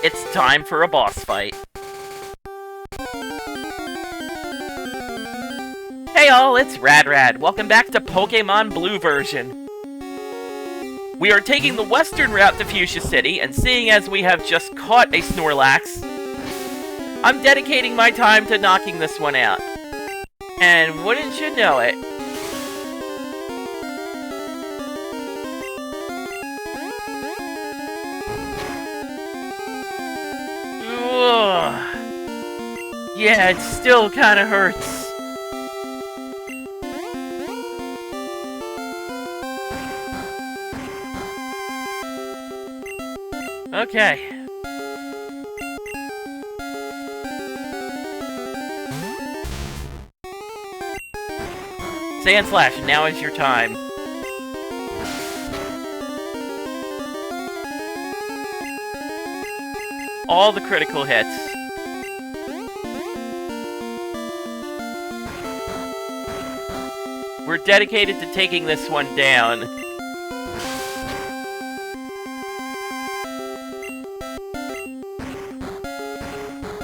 It's time for a boss fight. Hey all, it's Rad. Welcome back to Pokémon Blue version. We are taking the western route to Fuchsia City, and seeing as we have just caught a Snorlax, I'm dedicating my time to knocking this one out. And wouldn't you know it, ugh. Yeah, it still kinda hurts. Okay. Sand Slash, now is your time. All the critical hits. We're dedicated to taking this one down.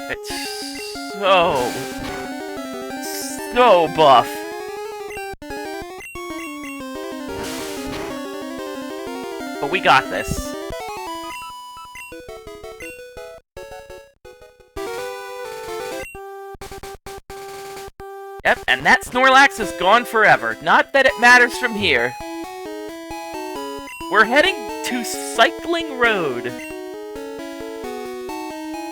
It's so buff. But we got this. Yep, and that Snorlax is gone forever. Not that it matters from here. We're heading to Cycling Road.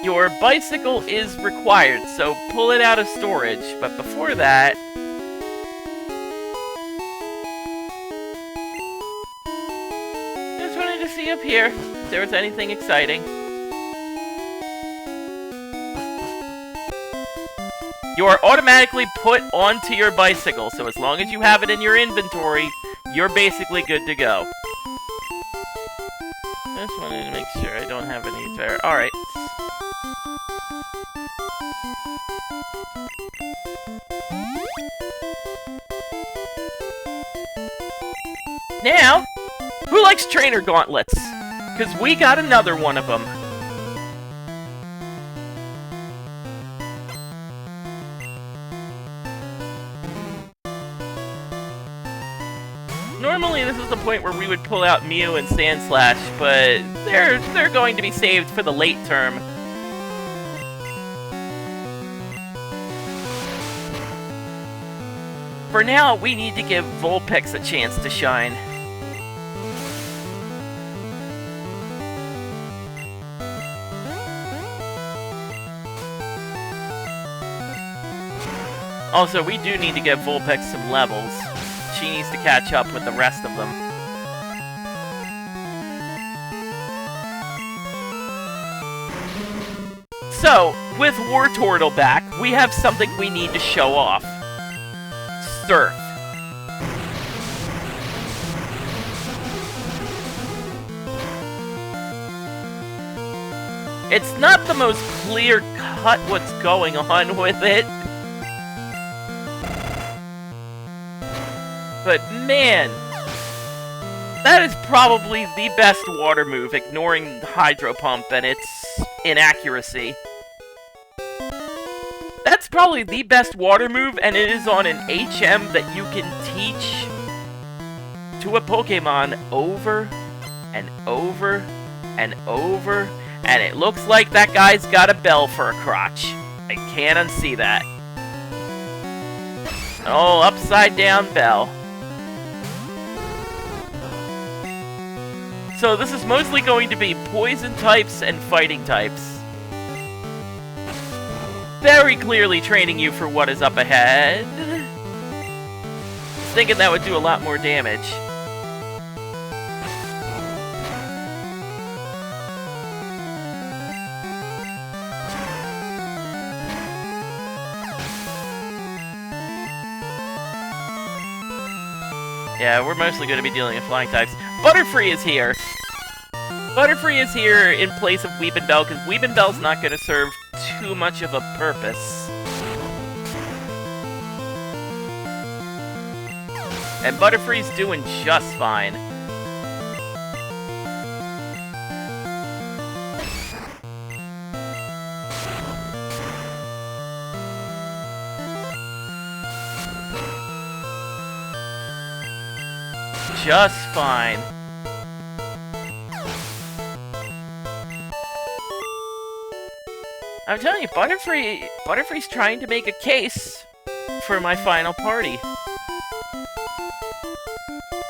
Your bicycle is required, so pull it out of storage. But before that... just wanted to see up here if there was anything exciting. You are automatically put onto your bicycle, so as long as you have it in your inventory, you're basically good to go. Just wanted to make sure I don't have any there. Alright. Now, who likes trainer gauntlets? Because we got another one of them. Normally, this is the point where we would pull out Mew and Sand Slash, but they're going to be saved for the late term. For now, we need to give Vulpix a chance to shine. Also, we do need to give Vulpix some levels. She needs to catch up with the rest of them. So, with Wartortle back, we have something we need to show off. Surf. It's not the most clear-cut what's going on with it. But man, that is probably the best water move, ignoring Hydro Pump and its inaccuracy. That's probably the best water move, and it is on an HM that you can teach to a Pokemon over and over and over, and it looks like that guy's got a bell for a crotch. I can't unsee that. Oh, upside down bell. So this is mostly going to be poison types and fighting types. Very clearly training you for what is up ahead. Was thinking that would do a lot more damage. Yeah, we're mostly going to be dealing with flying types. Butterfree is here! Butterfree is here in place of Weepinbell, because Weepinbell's not going to serve too much of a purpose. And Butterfree's doing just fine. just fine. I'm telling you, Butterfree's trying to make a case for my final party.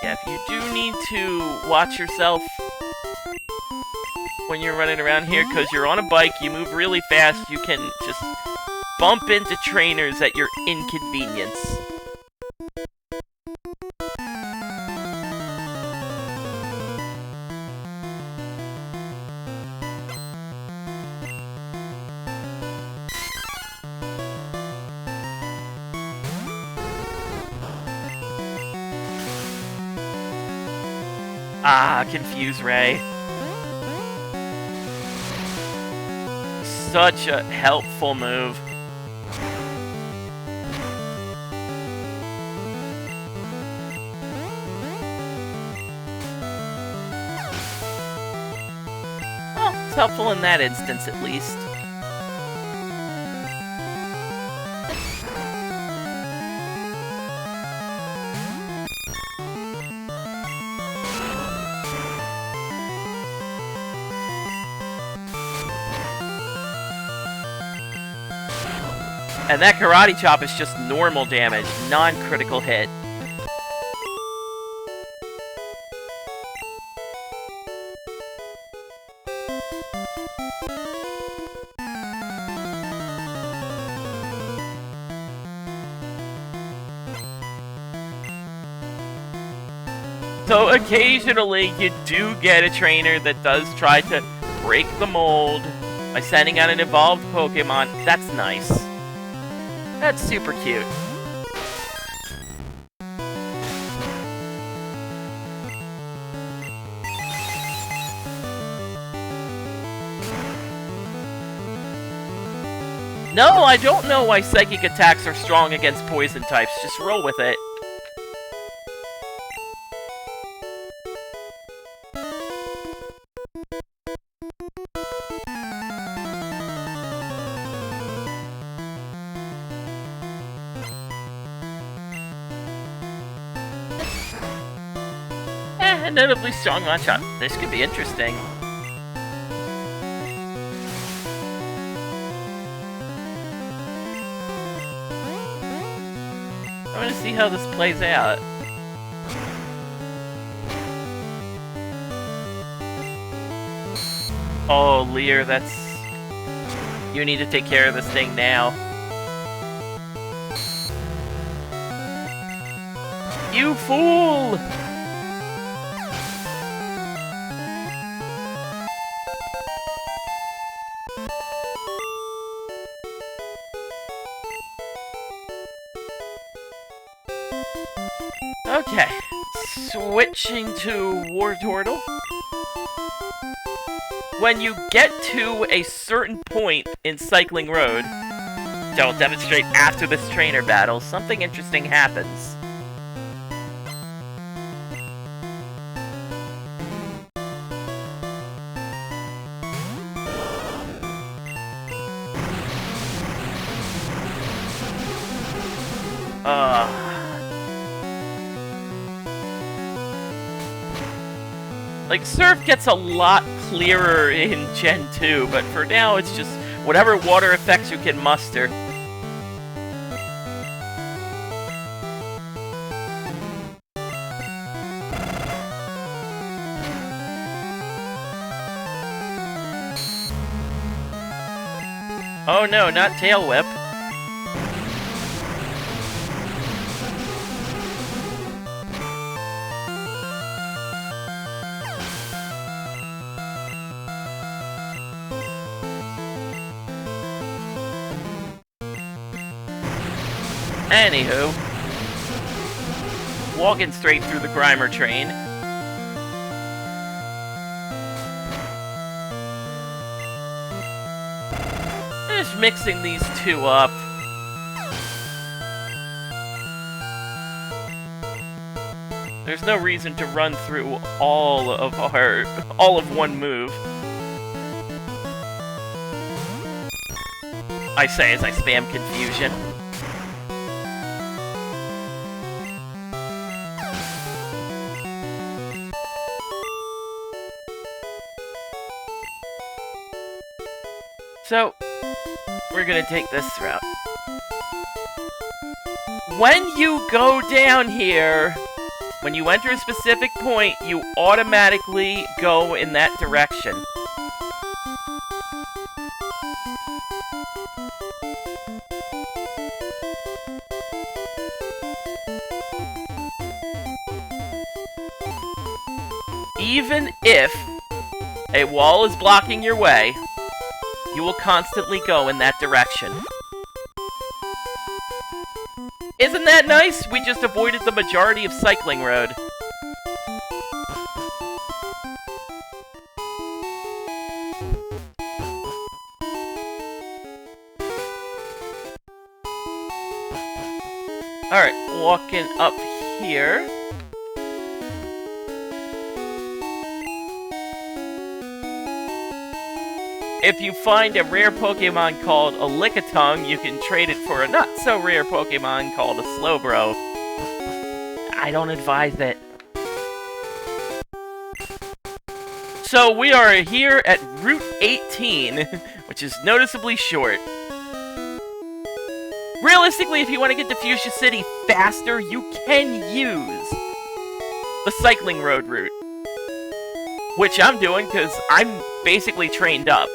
Yeah, if you do need to watch yourself when you're running around here, because you're on a bike, you move really fast, you can just bump into trainers at your inconvenience. Ah, Confuse Ray. Such a helpful move. Well, it's helpful in that instance, at least. And that Karate Chop is just normal damage, non-critical hit. So occasionally you do get a trainer that does try to break the mold by sending out an evolved Pokemon. That's nice. That's super cute. No, I don't know why psychic attacks are strong against poison types. Just roll with it. Notably strong one-shot. This could be interesting. I want to see how this plays out. Oh, Lear, that's... You need to take care of this thing now. You fool! Okay, switching to Wartortle. When you get to a certain point in Cycling Road, that I'll demonstrate after this trainer battle, something interesting happens. Like, Surf gets a lot clearer in Gen 2, but for now it's just whatever water effects you can muster. Oh no, not Tail Whip. Anywho, walking straight through the Grimer train. Just mixing these two up. There's no reason to run through all of one move. I say as I spam Confusion. So, we're gonna take this route. When you go down here, when you enter a specific point, you automatically go in that direction. Even if a wall is blocking your way, you will constantly go in that direction. Isn't that nice? We just avoided the majority of cycling road. Alright, walking up here. If you find a rare Pokemon called a Lickitung, you can trade it for a not-so-rare Pokemon called a Slowbro. I don't advise it. So we are here at Route 18, which is noticeably short. Realistically, if you want to get to Fuchsia City faster, you can use the cycling road route. Which I'm doing, because I'm basically trained up.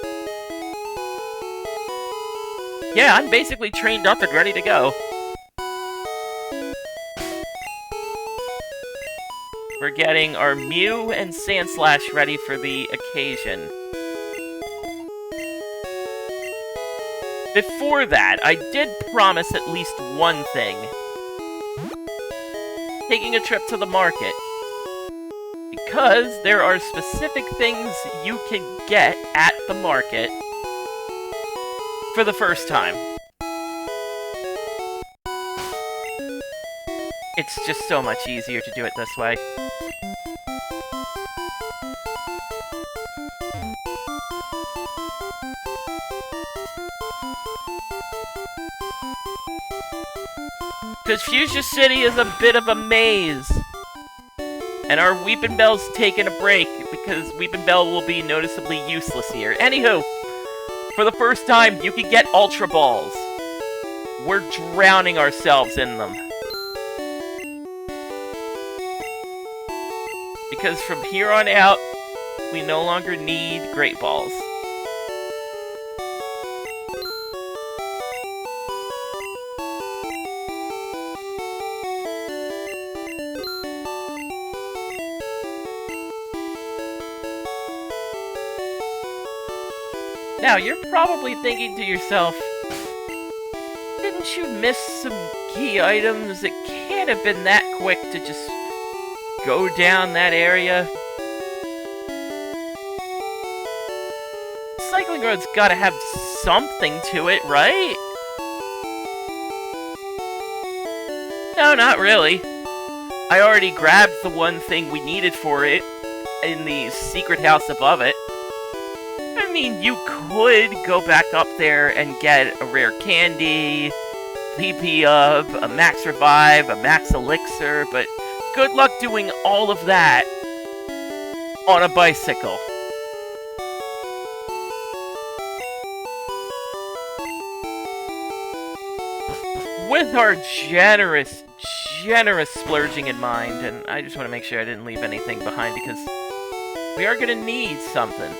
Yeah, I'm basically trained up and ready to go. We're getting our Mew and Sandslash ready for the occasion. Before that, I did promise at least one thing. Taking a trip to the market. Because there are specific things you can get at the market for the first time. It's just so much easier to do it this way. Because Fuchsia City is a bit of a maze. And our Weepinbell's taking a break, because Weepinbell will be noticeably useless here. Anywho, for the first time, you can get Ultra Balls. We're drowning ourselves in them. Because from here on out, we no longer need Great Balls. Now, you're probably thinking to yourself, didn't you miss some key items? It can't have been that quick to just go down that area. Cycling road's gotta have something to it, right? No, not really. I already grabbed the one thing we needed for it in the secret house above it. I mean, you could go back up there and get a rare candy, PP up, a max revive, a max elixir, but good luck doing all of that on a bicycle. With our generous splurging in mind, and I just want to make sure I didn't leave anything behind because we are going to need something.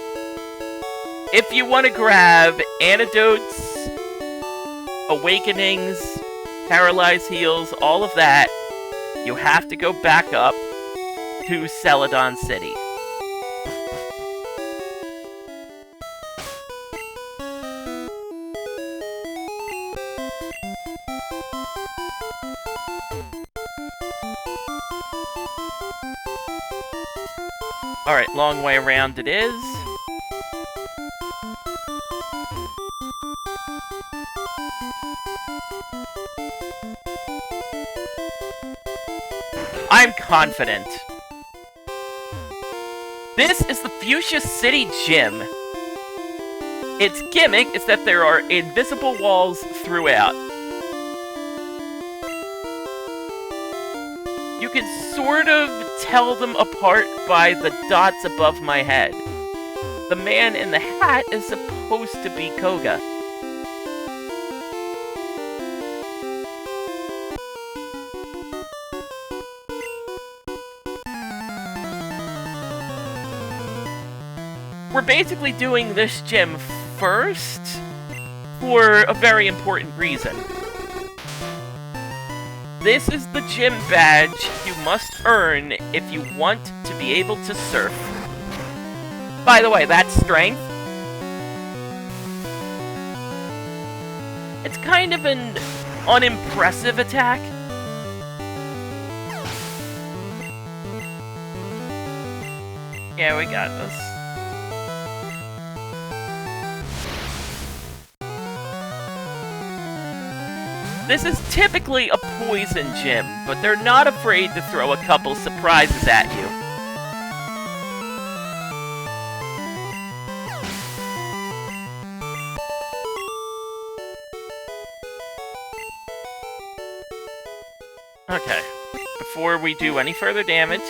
If you want to grab antidotes, awakenings, paralyzed heals, all of that, you have to go back up to Celadon City. Alright, long way around it is. I'm confident. This is the Fuchsia City Gym. Its gimmick is that there are invisible walls throughout. You can sort of tell them apart by the dots above my head. The man in the hat is supposed to be Koga. We're basically doing this gym first for a very important reason. This is the gym badge you must earn if you want to be able to surf. By the way, that's strength. It's kind of an unimpressive attack. Yeah, we got this. This is typically a poison gym, but they're not afraid to throw a couple surprises at you. Okay, before we do any further damage,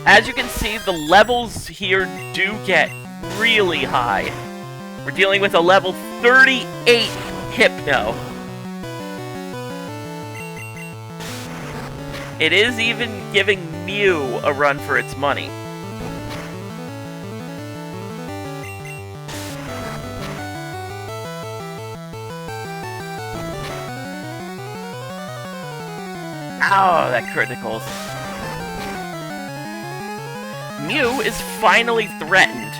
as you can see, the levels here do get really high. We're dealing with a level 38 Hypno. It is even giving Mew a run for its money. Ow, that criticals. Mew is finally threatened.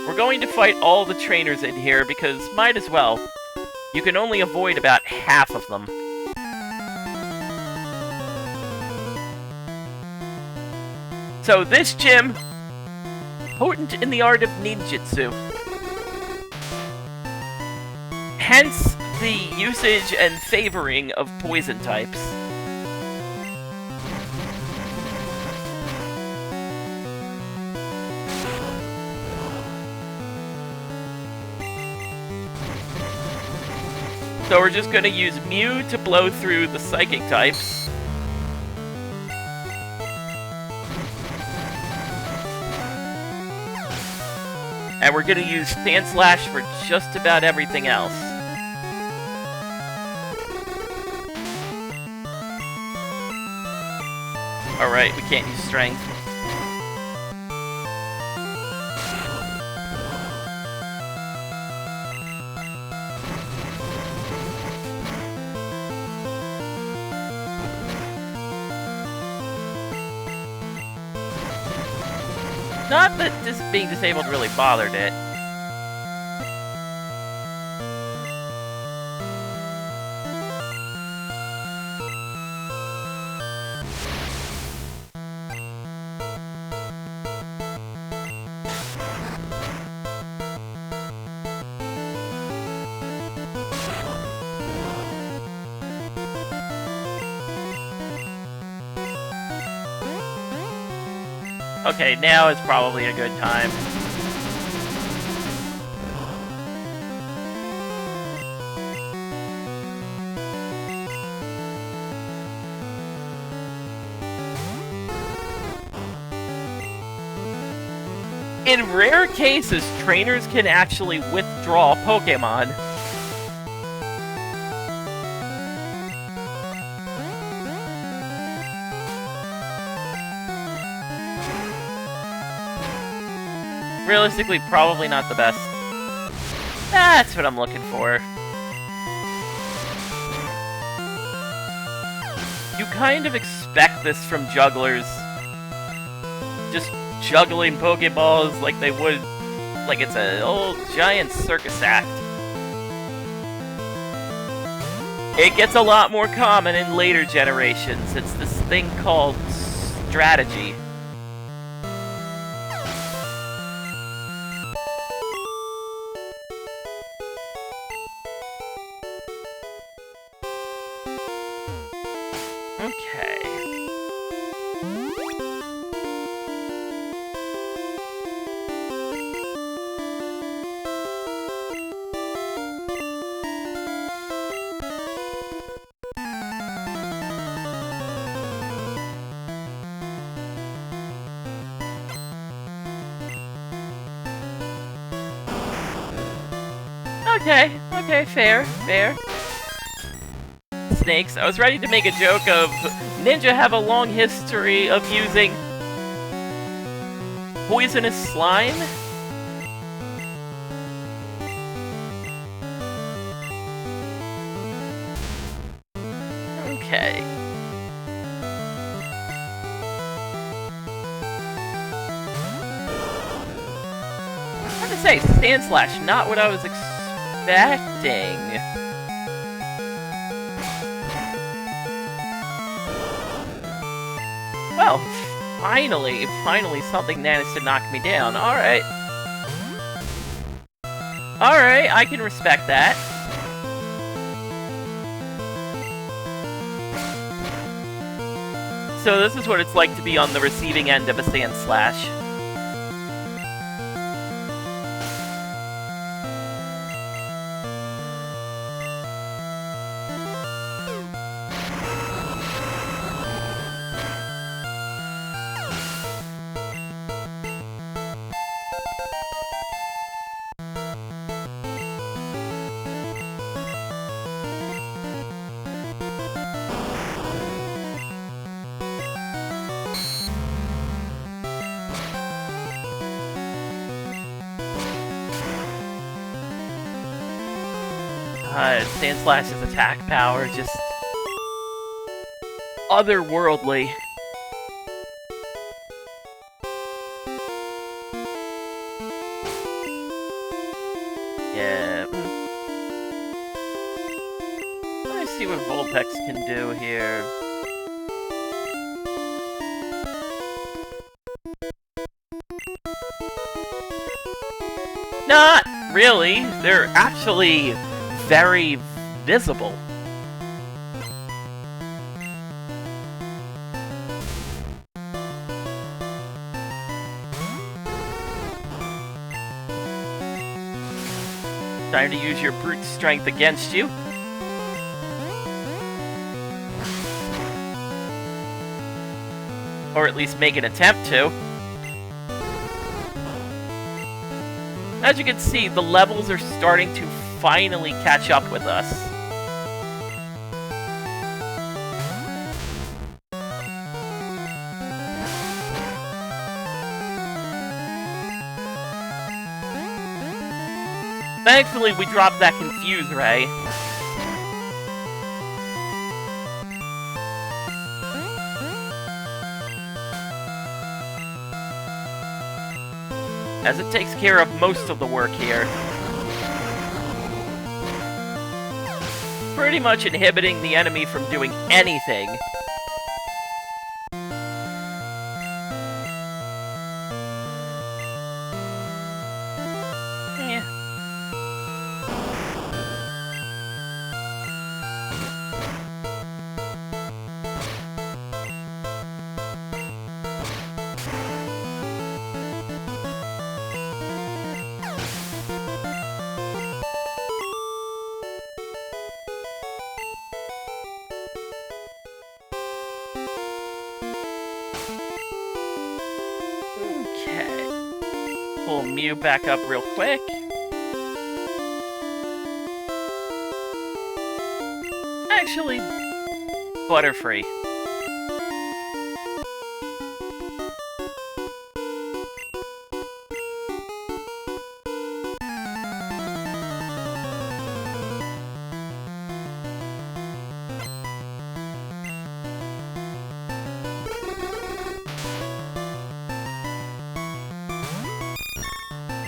We're going to fight all the trainers in here because might as well. You can only avoid about half of them. So this gym, potent in the art of ninjitsu. Hence the usage and favoring of poison types. So we're just going to use Mew to blow through the psychic types. And we're going to use Sandslash for just about everything else. Alright, we can't use Strength. Not that this being disabled really bothered it. Okay, now is probably a good time. In rare cases, trainers can actually withdraw Pokémon. Realistically, probably not the best. That's what I'm looking for. You kind of expect this from jugglers. Just juggling Pokeballs like they would, like it's an old giant circus act. It gets a lot more common in later generations. It's this thing called strategy. Okay. Okay, fair. Snakes. I was ready to make a joke of ninja have a long history of using poisonous slime. Okay. I have to say, Sand Slash, not what I was expecting. Well, finally something managed to knock me down. Alright, I can respect that. So this is what it's like to be on the receiving end of a Sand Slash. Sand Slash's attack power, just otherworldly. Yeah. Let me see what Vulpix can do here. Not really. They're actually very visible. Time to use your brute strength against you. Or at least make an attempt to. As you can see, the levels are starting to finally catch up with us. Thankfully, we dropped that Confuse Ray. As it takes care of most of the work here. Pretty much inhibiting the enemy from doing anything. Pull Mew back up real quick. Actually, Butterfree.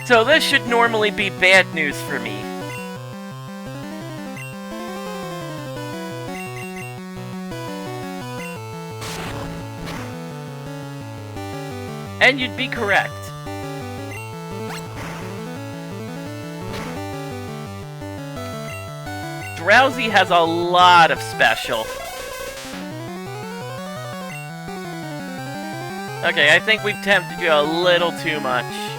So this should normally be bad news for me. And you'd be correct. Drowsy has a lot of special. Okay, I think we've tempted you a little too much.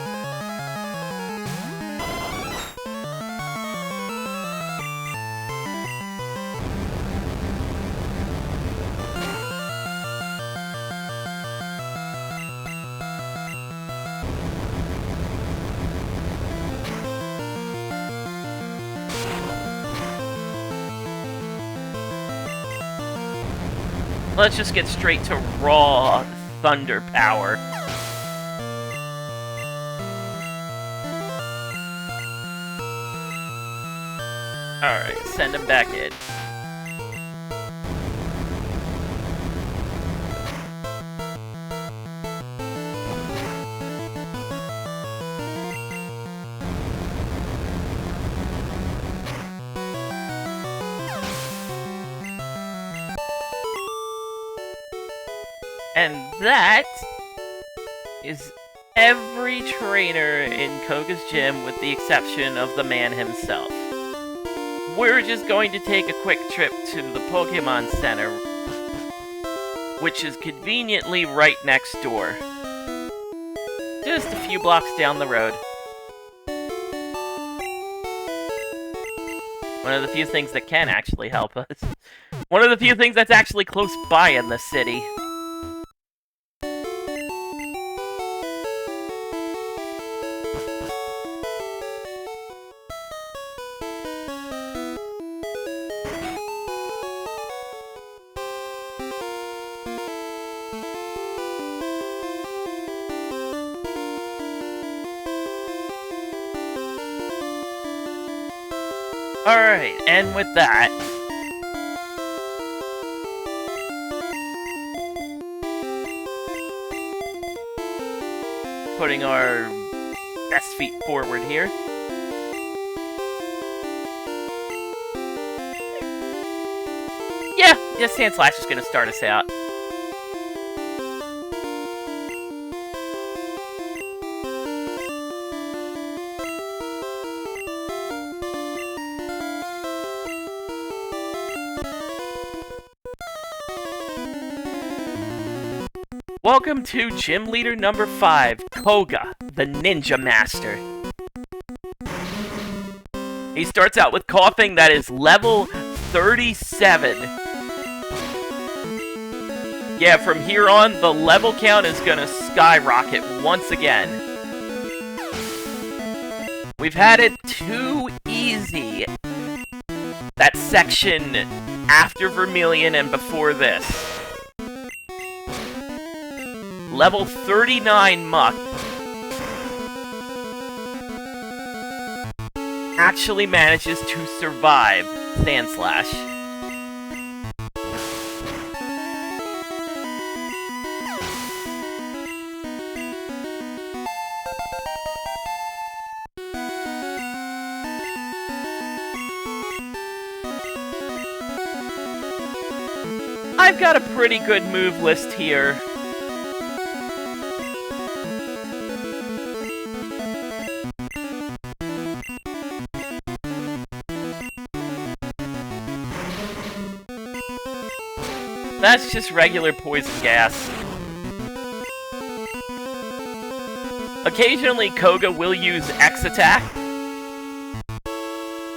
Let's just get straight to raw thunder power. Alright, send him back in. And that is every trainer in Koga's gym with the exception of the man himself. We're just going to take a quick trip to the Pokemon Center, which is conveniently right next door. Just a few blocks down the road. One of the few things that can actually help us. One of the few things that's actually close by in the city. Alright, and with that... putting our best feet forward here. Yeah, Sand Slash is gonna start us out. Welcome to Gym Leader number 5, Koga, the Ninja Master. He starts out with coughing that is level 37. Yeah, from here on, the level count is gonna skyrocket once again. We've had it too easy. That section after Vermilion and before this. Level 39 Muck actually manages to survive Sand Slash. I've got a pretty good move list here. That's just regular poison gas. Occasionally, Koga will use X attack.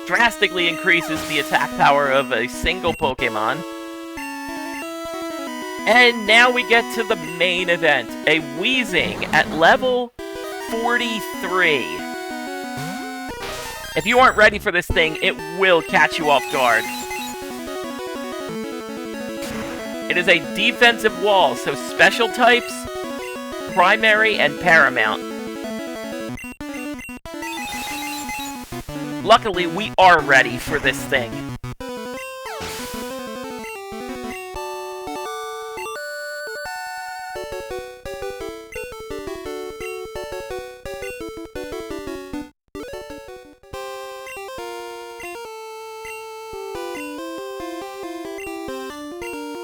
Drastically increases the attack power of a single Pokemon. And now we get to the main event, a Weezing at level 43. If you aren't ready for this thing, it will catch you off guard. It is a defensive wall, so special types, primary, and paramount. Luckily, we are ready for this thing.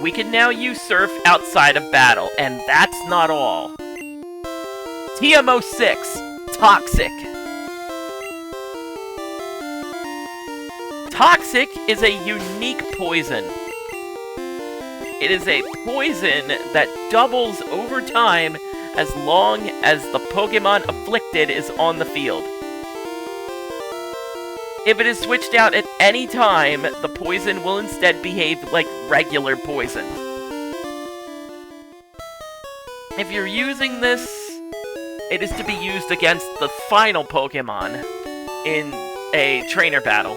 We can now use Surf outside of battle, and that's not all. TMO6, Toxic. Toxic is a unique poison. It is a poison that doubles over time as long as the Pokemon afflicted is on the field. If it is switched out at any time, the poison will instead behave like regular poison. If you're using this, it is to be used against the final Pokemon in a trainer battle.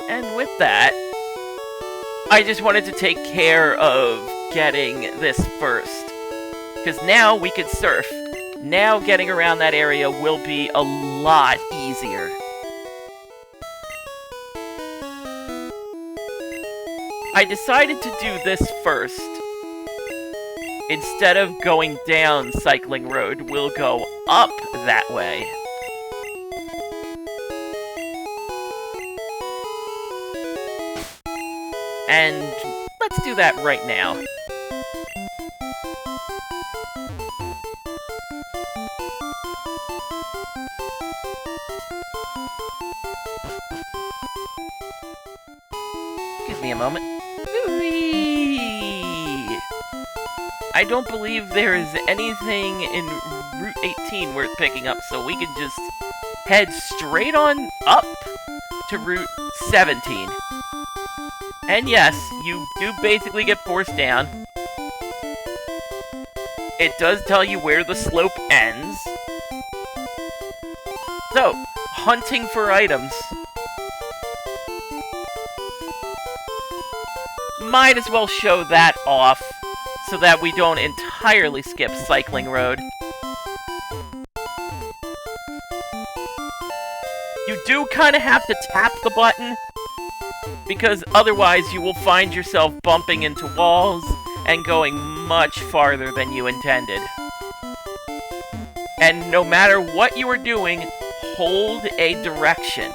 And with that, I just wanted to take care of getting this first. Because now we can surf. Now getting around that area will be a lot easier. I decided to do this first. Instead of going down Cycling Road, we'll go up that way. And let's do that right now. Give me a moment. Whee! I don't believe there is anything in Route 18 worth picking up, so we can just head straight on up to Route 17. And yes, you do basically get forced down. It does tell you where the slope ends. So, hunting for items. Might as well show that off, so that we don't entirely skip Cycling Road. You do kind of have to tap the button, because otherwise you will find yourself bumping into walls and going much farther than you intended. And no matter what you are doing, hold a direction.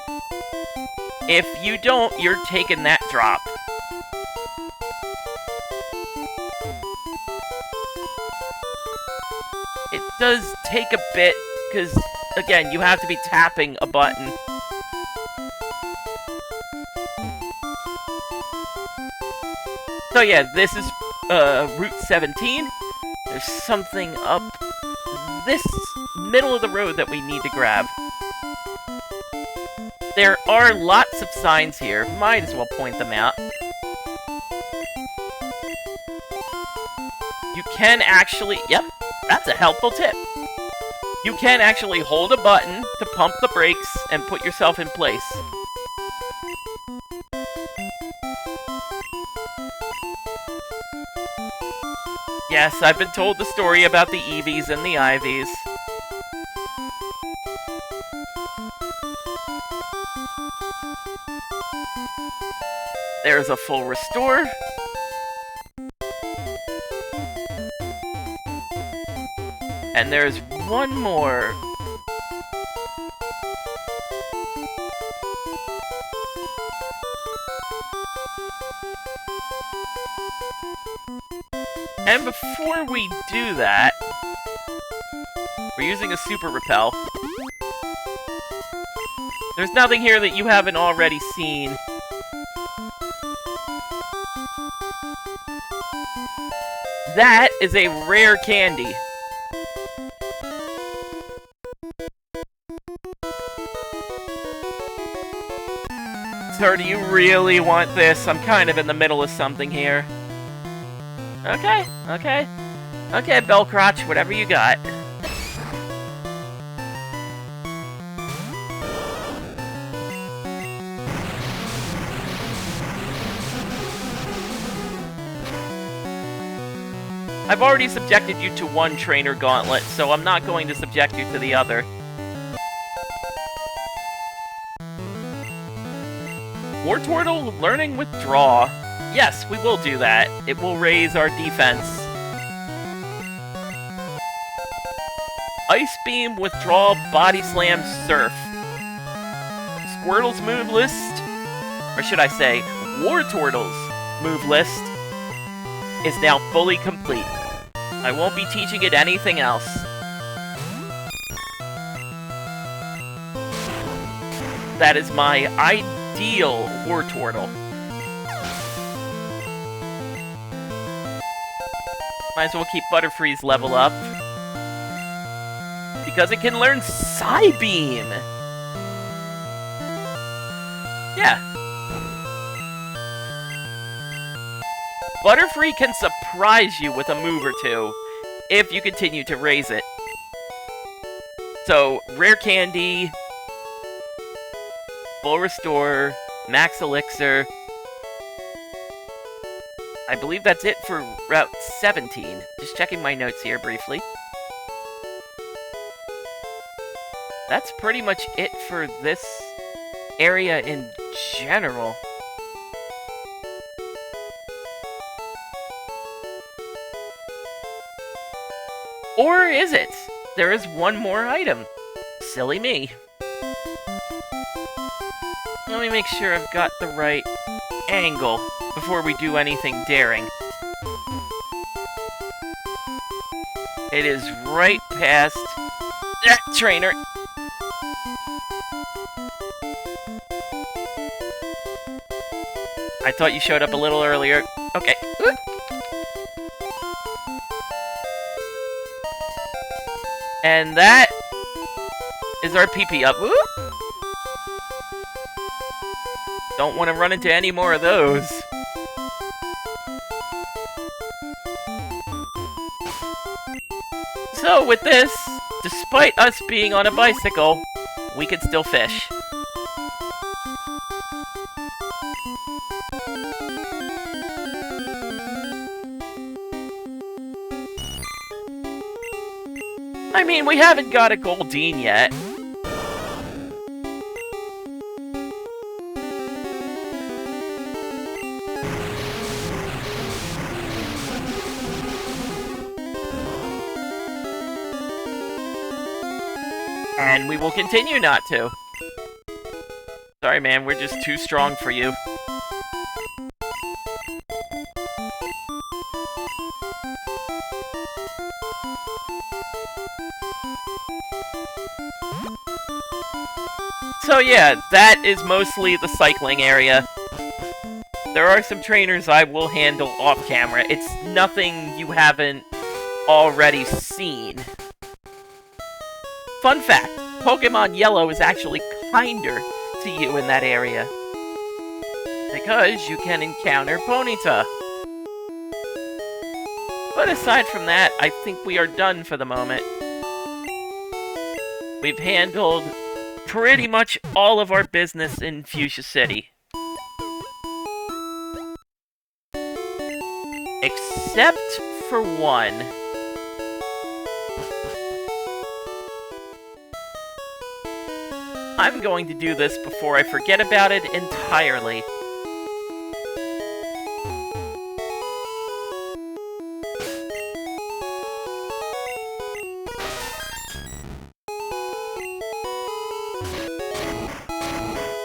If you don't, you're taking that drop. It does take a bit, because, again, you have to be tapping a button. So yeah, this is Route 17. There's something up this middle of the road that we need to grab. There are lots of signs here. Might as well point them out. You can actually... Yep, that's a helpful tip. You can actually hold a button to pump the brakes and put yourself in place. Yes, I've been told the story about the Eevees and the Ivies. There's a full restore. And there's one more. And before we do that, we're using a super repel. There's nothing here that you haven't already seen. That is a rare candy. Sir, do you really want this? I'm kind of in the middle of something here. Okay, okay. Okay, Bellcrotch, whatever you got. I've already subjected you to one trainer gauntlet, so I'm not going to subject you to the other. Wartortle learning withdraw. Yes, we will do that. It will raise our defense. Ice Beam, withdraw, Body Slam, Surf. Squirtle's move list, or should I say, Wartortle's move list, is now fully complete. I won't be teaching it anything else. That is my ideal Wartortle. Might as well keep Butterfree's level up. Because it can learn Psybeam! Yeah. Butterfree can surprise you with a move or two, if you continue to raise it. So, Rare Candy, Full Restore, Max Elixir. I believe that's it for Route 17. Just checking my notes here briefly. That's pretty much it for this area in general. Or is it? There is one more item. Silly me. Let me make sure I've got the right angle before we do anything daring. It is right past that trainer. I thought you showed up a little earlier. Okay. And that is our PP up. Don't want to run into any more of those. So with this, despite us being on a bicycle, we could still fish. I mean, we haven't got a Goldeen yet. And we will continue not to. Sorry, man, we're just too strong for you. So yeah, that is mostly the cycling area. There are some trainers I will handle off camera. It's nothing you haven't already seen. Fun fact, Pokemon Yellow is actually kinder to you in that area. Because you can encounter Ponyta. But aside from that, I think we are done for the moment. We've handled pretty much all of our business in Fuchsia City. Except for one. I'm going to do this before I forget about it entirely.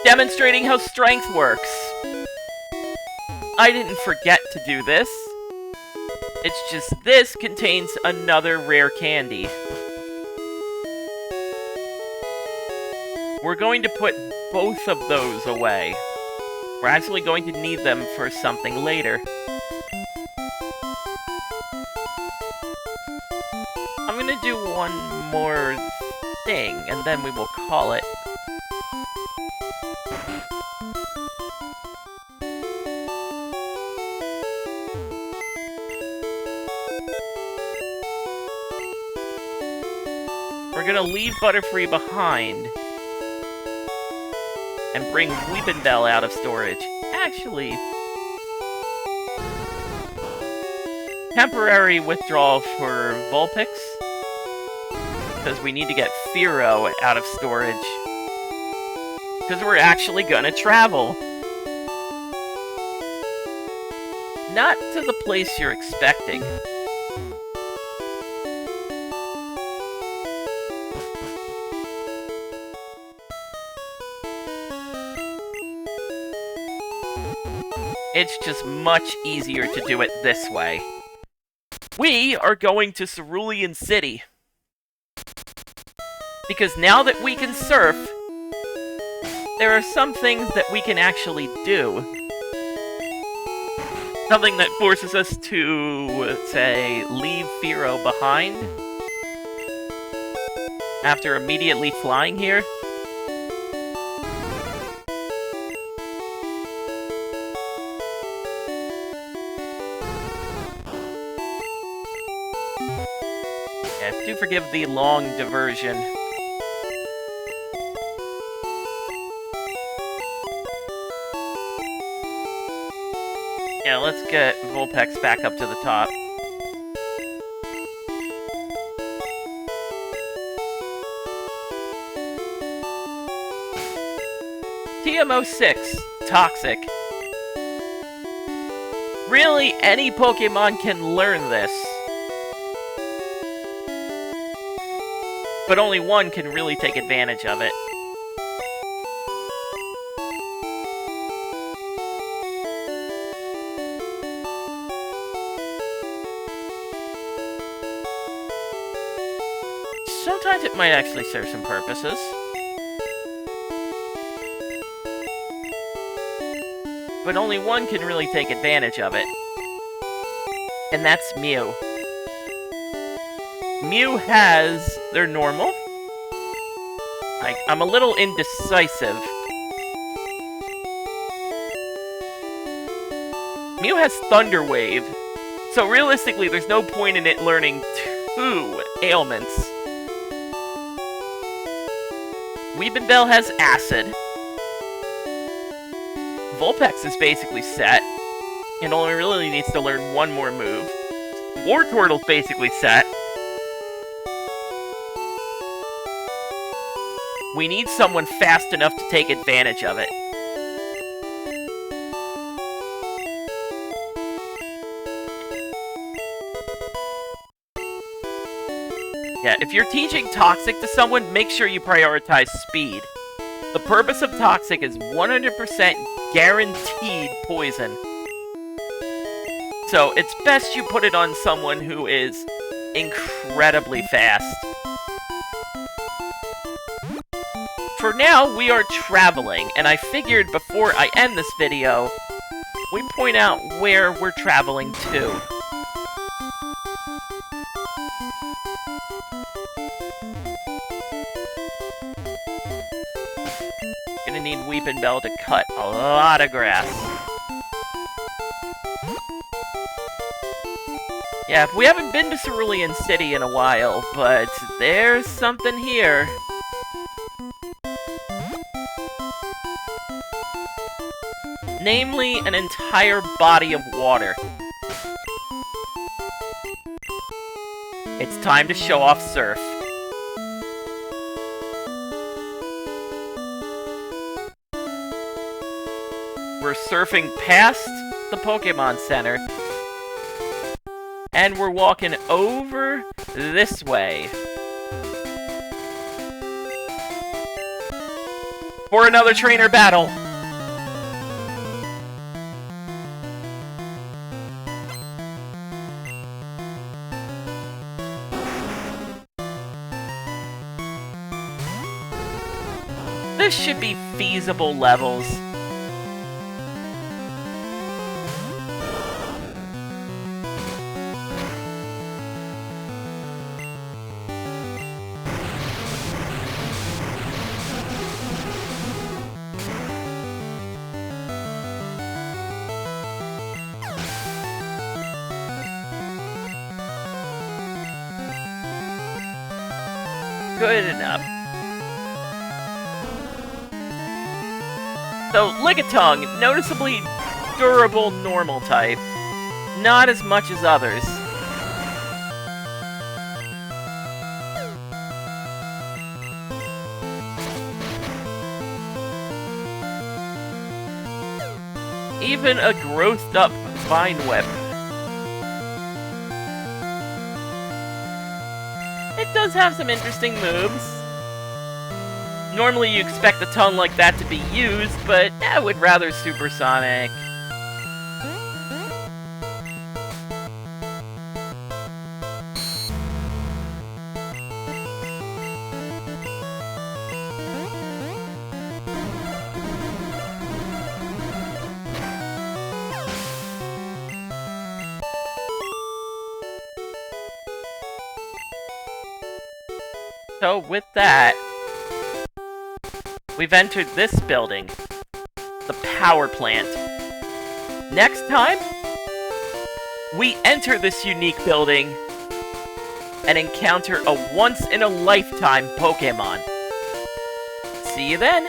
Demonstrating how strength works. I didn't forget to do this. It's just this contains another rare candy. We're going to put both of those away. We're actually going to need them for something later. I'm gonna do one more thing, and then we will call it. We're gonna leave Butterfree behind and bring Weepinbell out of storage. Actually, temporary withdrawal for Vulpix, because we need to get Fearow out of storage. Because we're actually gonna travel. Not to the place you're expecting. It's just much easier to do it this way. We are going to Cerulean City. Because now that we can surf, there are some things that we can actually do. Something that forces us to, say, leave Firo behind after immediately flying here. Yeah, do forgive the long diversion. Yeah, let's get Vulpix back up to the top. TMO6, Toxic. Really, any Pokemon can learn this. But only one can really take advantage of it. Sometimes it might actually serve some purposes. But only one can really take advantage of it. And that's Mew. Mew has their normal. I'm a little indecisive. Mew has Thunder Wave. So realistically, there's no point in it learning 2 ailments. Weepinbell has Acid. Vulpix is basically set. It only really needs to learn 1 more move. Wartortle's basically set. We need someone fast enough to take advantage of it. Yeah, if you're teaching Toxic to someone, make sure you prioritize speed. The purpose of Toxic is 100% guaranteed poison. So it's best you put it on someone who is incredibly fast. For now, we are traveling, and I figured before I end this video, we point out where we're traveling to. Gonna need Weepinbell to cut a lot of grass. Yeah, we haven't been to Cerulean City in a while, but there's something here. Namely, an entire body of water. It's time to show off Surf. We're surfing past the Pokemon Center. And we're walking over this way. For another trainer battle. This should be feasible levels. Good enough. So, Lickitung, noticeably durable normal type. Not as much as others. Even a growthed up Vine Whip. It does have some interesting moves. Normally you expect a tongue like that to be used, but I would rather Supersonic. So with that, we've entered this building, the power plant. Next time, we enter this unique building and encounter a once-in-a-lifetime Pokémon. See you then!